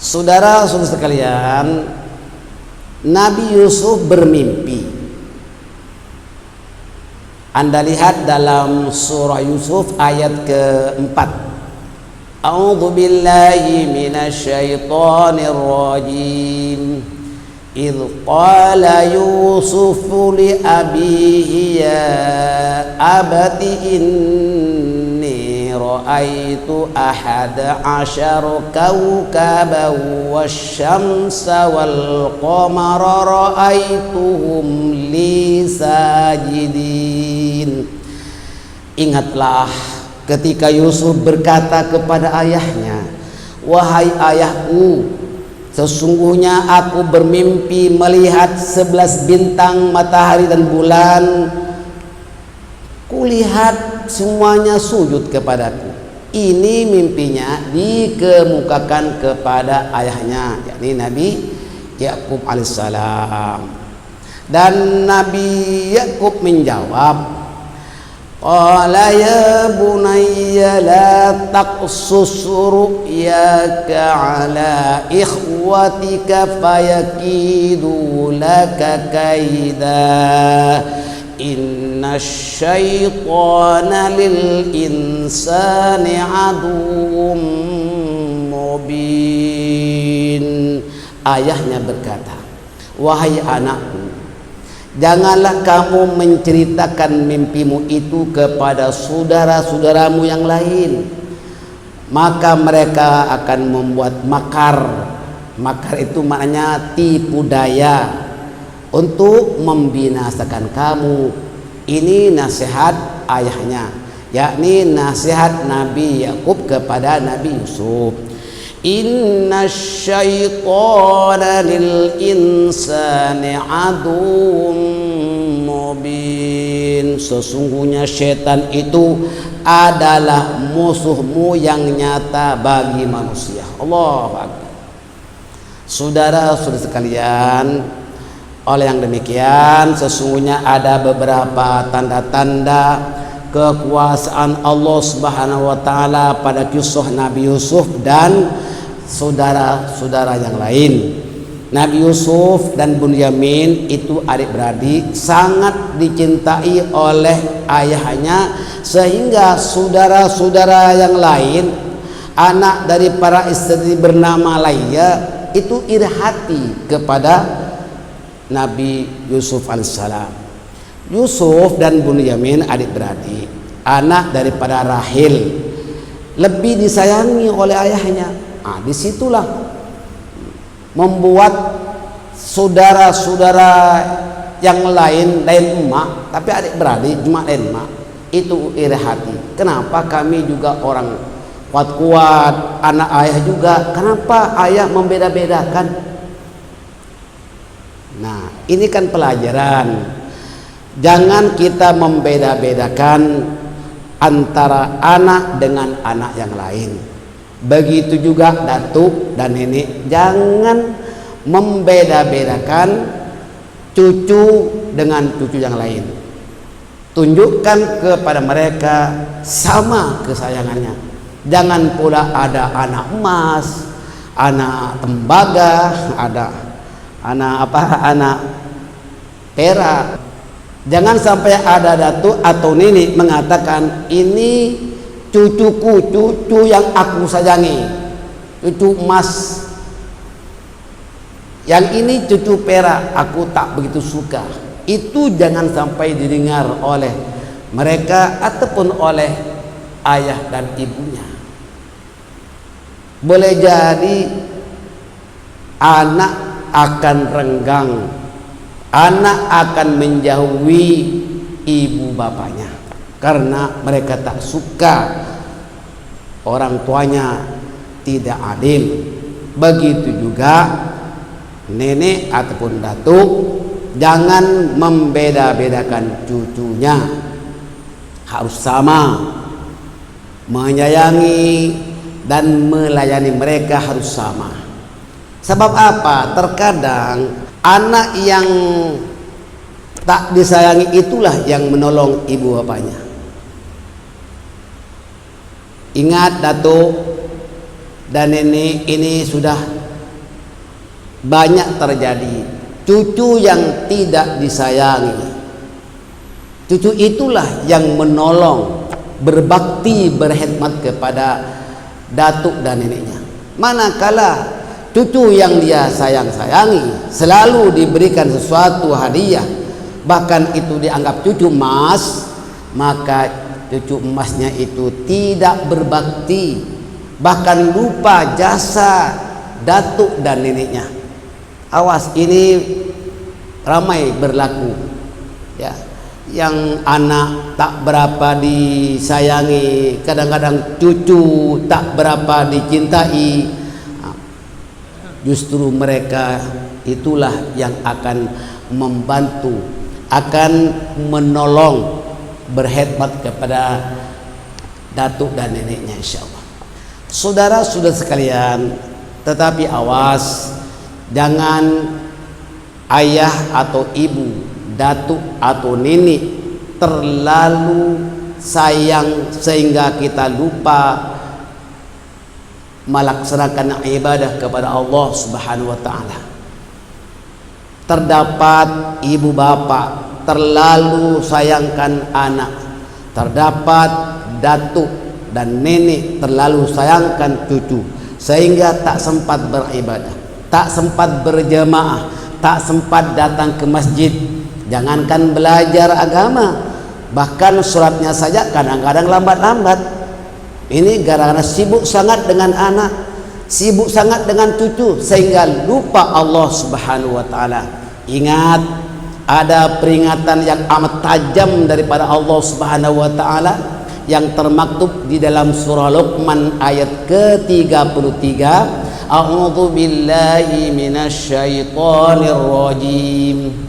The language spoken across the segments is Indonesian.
Saudara-saudara sekalian, Nabi Yusuf bermimpi. Anda lihat dalam surah Yusuf ayat keempat. A'udzu billahi minasyaitonir rajim. Idh qala Yusuf li abihi ya abati inni ra'aitu ahada asyara kawkaban wasyamsa wal qamara ra'aituhum li sajidin. Ingatlah ketika Yusuf berkata kepada ayahnya, wahai ayahku, sesungguhnya aku bermimpi melihat 11 bintang, matahari dan bulan. Kulihat semuanya sujud kepadaku. Ini mimpinya dikemukakan kepada ayahnya, yakni Nabi Yakub alaihissalam. Dan Nabi Yakub menjawab, qala ya bunayya la taqsus ru'yaka ala ikhwatika fayakidu laka kaida inna syaitana lil insani aduwwum mubin. Ayahnya berkata, wahai anakku, janganlah kamu menceritakan mimpimu itu kepada saudara-saudaramu yang lain, maka mereka akan membuat makar. Makar itu maknanya tipu daya untuk membinasakan kamu. Ini nasihat ayahnya, yakni nasihat Nabi Yakub kepada Nabi Yusuf. Inna syaitana lil insani aduwwum mubin. Sesungguhnya setan itu adalah musuhmu yang nyata bagi manusia. Allahu Akbar. Saudara-saudara sekalian, oleh yang demikian sesungguhnya ada beberapa tanda-tanda kekuasaan Allah Subhanahu wa taala pada kisah Nabi Yusuf dan saudara-saudara yang lain. Nabi Yusuf dan Bunyamin itu adik-beradik, sangat dicintai oleh ayahnya, sehingga saudara-saudara yang lain, anak dari para istri bernama Laia, itu iri hati kepada Nabi Yusuf alaihissalam. Yusuf dan Bunyamin adik-beradik, anak daripada Rahil, lebih disayangi oleh ayahnya. Disitulah membuat saudara-saudara yang lain emak, tapi adik-beradik cuma emak, itu iri hati. Kenapa kami juga orang kuat-kuat, anak ayah juga, kenapa ayah membeda-bedakan? Nah, ini kan pelajaran. Jangan kita membeda-bedakan antara anak dengan anak yang lain. Begitu juga datuk dan nenek, jangan membeda-bedakan cucu dengan cucu yang lain. Tunjukkan kepada mereka sama kesayangannya. Jangan pula ada anak emas, anak tembaga, ada anak perak. Jangan sampai ada datuk atau nenek mengatakan, ini cucuku, cucu yang aku sayangi, cucu emas. Yang ini cucu perak, aku tak begitu suka. Itu jangan sampai didengar oleh mereka ataupun oleh ayah dan ibunya. Boleh jadi anak akan renggang, anak akan menjauhi ibu bapaknya karena mereka tak suka orang tuanya tidak adil. Begitu juga nenek ataupun datuk, jangan membeda-bedakan cucunya, harus sama, menyayangi dan melayani mereka harus sama. Sebab apa? Terkadang anak yang tak disayangi itulah yang menolong ibu bapaknya. Ingat datuk dan nenek ini sudah banyak terjadi cucu yang tidak disayangi. Cucu itulah yang menolong, berbakti, berkhidmat kepada datuk dan neneknya. Manakala cucu yang dia sayang-sayangi selalu diberikan sesuatu hadiah, bahkan itu dianggap cucu emas, maka cucu emasnya itu tidak berbakti, bahkan lupa jasa datuk dan neneknya. Awas, ini ramai berlaku ya. Yang anak tak berapa disayangi, kadang-kadang cucu tak berapa dicintai, justru mereka itulah yang akan membantu, akan menolong, berkhidmat kepada datuk dan neneknya, insyaallah. Saudara-saudara sekalian, tetapi awas, jangan ayah atau ibu, datuk atau nenek terlalu sayang sehingga kita lupa melaksanakan ibadah kepada Allah Subhanahu wa taala. Terdapat ibu bapak terlalu sayangkan anak, terdapat datuk dan nenek terlalu sayangkan cucu sehingga tak sempat beribadah, tak sempat berjamaah, tak sempat datang ke masjid. Jangankan belajar agama, bahkan sholatnya saja kadang-kadang lambat-lambat. Ini gara-gara sibuk sangat dengan anak, sibuk sangat dengan cucu, sehingga lupa Allah Subhanahu wa taala. Ingat, ada peringatan yang amat tajam daripada Allah Subhanahu wa taala yang termaktub di dalam surah Luqman ayat ke-33. A'udzu billahi minasyaitonir rajim.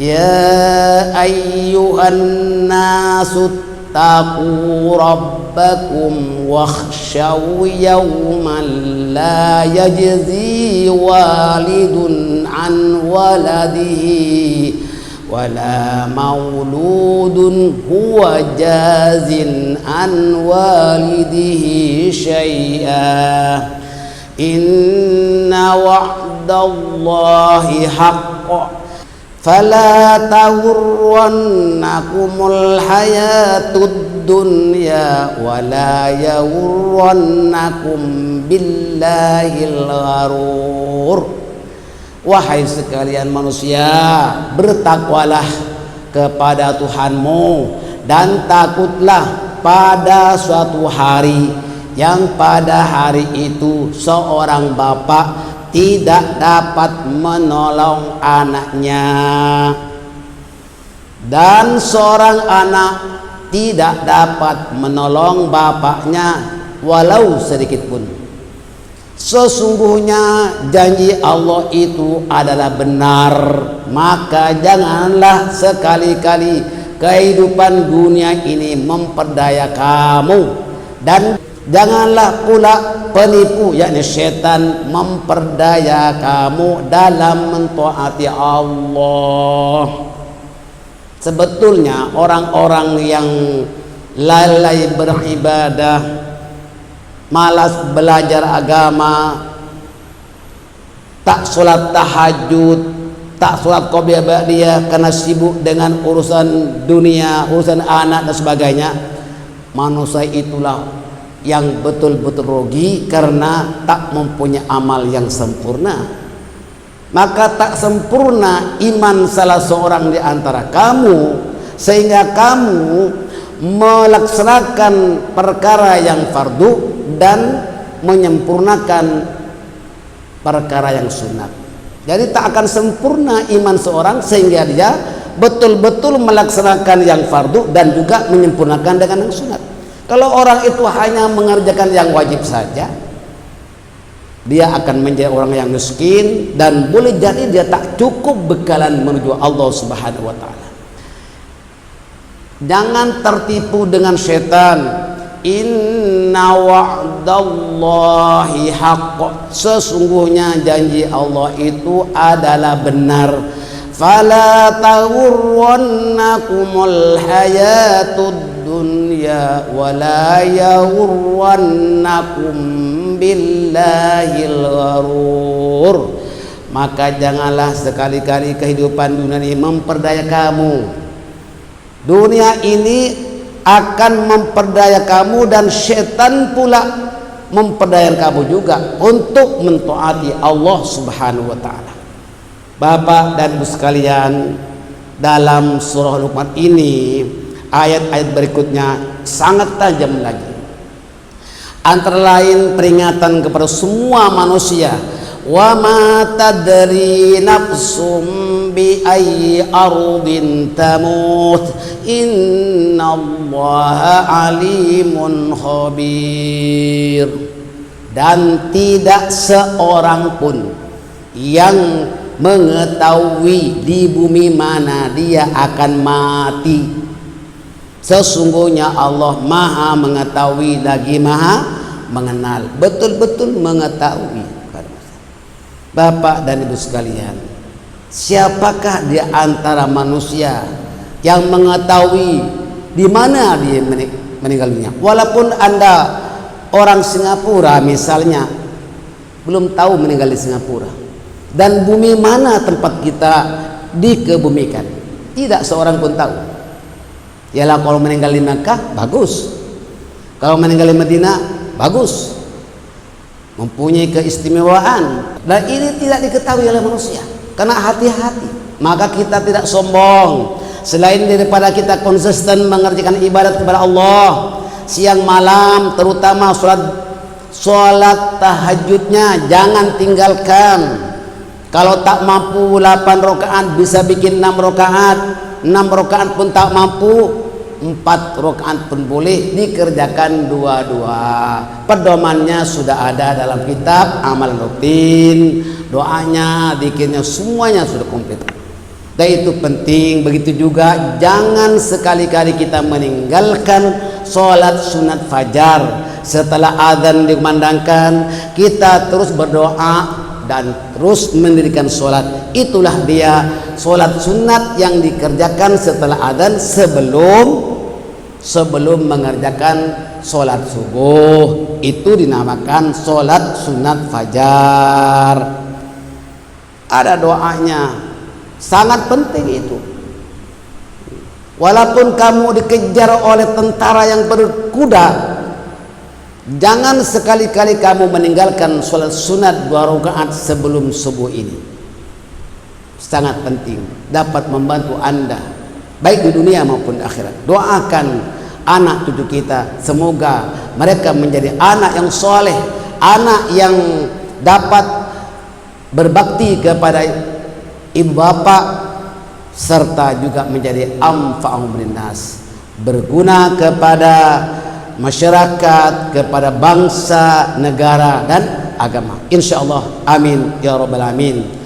Ya ayyuhan nasu taqu rabbakum wakhshaw yawman la yajzi walidun an waladihi wala mauludun huwa jazin an walidihi syai'a inna wa'dallahi haqqan fala taghurrannakumul hayatud dunya wala yaghurrannakum billahil gharur. Wahai sekalian manusia, bertakwalah kepada Tuhanmu dan takutlah pada suatu hari yang pada hari itu seorang bapak tidak dapat menolong anaknya dan seorang anak tidak dapat menolong bapaknya walau sedikit pun. Sesungguhnya janji Allah itu adalah benar, maka janganlah sekali-kali kehidupan dunia ini memperdaya kamu, dan janganlah pula penipu yakni setan memperdaya kamu dalam mentaati Allah. Sebetulnya orang-orang yang lalai beribadah, malas belajar agama, tak sholat tahajud, tak sholat qobliyah ba'diyah karena sibuk dengan urusan dunia, urusan anak dan sebagainya, manusia itulah yang betul-betul rugi karena tak mempunyai amal yang sempurna. Maka tak sempurna iman salah seorang di antara kamu sehingga kamu melaksanakan perkara yang fardu dan menyempurnakan perkara yang sunat. Jadi tak akan sempurna iman seorang sehingga dia betul-betul melaksanakan yang fardu dan juga menyempurnakan dengan yang sunat. Kalau orang itu hanya mengerjakan yang wajib saja, dia akan menjadi orang yang miskin dan boleh jadi dia tak cukup bekalan menuju Allah Subhanahu wa taala. Jangan tertipu dengan setan. Inna wa'dallahi haqq. Sesungguhnya janji Allah itu adalah benar. Fala taghurrannakumul hayatud dunya wala yaghurrannakum billahil gharur. maka janganlah sekali-kali kehidupan dunia ini memperdaya kamu. Dunia ini akan memperdaya kamu dan setan pula memperdaya kamu juga untuk mentaati Allah Subhanahu wa taala. Bapak dan Ibu sekalian, dalam surah Luqman ini ayat-ayat berikutnya sangat tajam lagi. Antara lain peringatan kepada semua manusia, wa ma tadri nafsum bi ayyi ardin tamut innallaha alimun khabir. Dan tidak seorang pun yang mengetahui di bumi mana dia akan mati. Sesungguhnya Allah Maha mengetahui lagi Maha mengenal, betul-betul mengetahui. Bapak dan Ibu sekalian, siapakah di antara manusia yang mengetahui di mana dia meninggal dunia? Walaupun Anda orang Singapura misalnya, belum tahu meninggal di Singapura, dan bumi mana tempat kita dikebumikan, tidak seorang pun tahu. Yalah, kalau meninggal di Makkah bagus, kalau meninggal di Madinah bagus, mempunyai keistimewaan. Dan ini tidak diketahui oleh manusia, karena hati-hati. Maka kita tidak sombong, selain daripada kita konsisten mengerjakan ibadat kepada Allah siang malam, terutama sholat tahajudnya jangan tinggalkan. Kalau tak mampu 8 rakaat bisa bikin 6 rakaat, 6 rakaat pun tak mampu, 4 rakaat pun boleh, dikerjakan dua-dua. Pedomannya sudah ada dalam kitab amal rutin, doanya, zikirnya, semuanya sudah komplit. Dan itu penting. Begitu juga jangan sekali-kali kita meninggalkan sholat sunat fajar. Setelah azan dikumandangkan, kita terus berdoa dan terus mendirikan sholat. Itulah dia sholat sunat yang dikerjakan setelah adzan sebelum mengerjakan sholat subuh. Itu dinamakan sholat sunat fajar. Ada doanya, sangat penting itu. Walaupun kamu dikejar oleh tentara yang berkuda, jangan sekali-kali kamu meninggalkan sholat sunat 2 rakaat sebelum subuh ini. Sangat penting, dapat membantu Anda baik di dunia maupun di akhirat. Doakan anak cucu kita, semoga mereka menjadi anak yang soleh, anak yang dapat berbakti kepada ibu bapak, serta juga menjadi amfa'ahum linnas, berguna kepada masyarakat, kepada bangsa, negara dan agama. Insyaallah, amin ya rabbal alamin.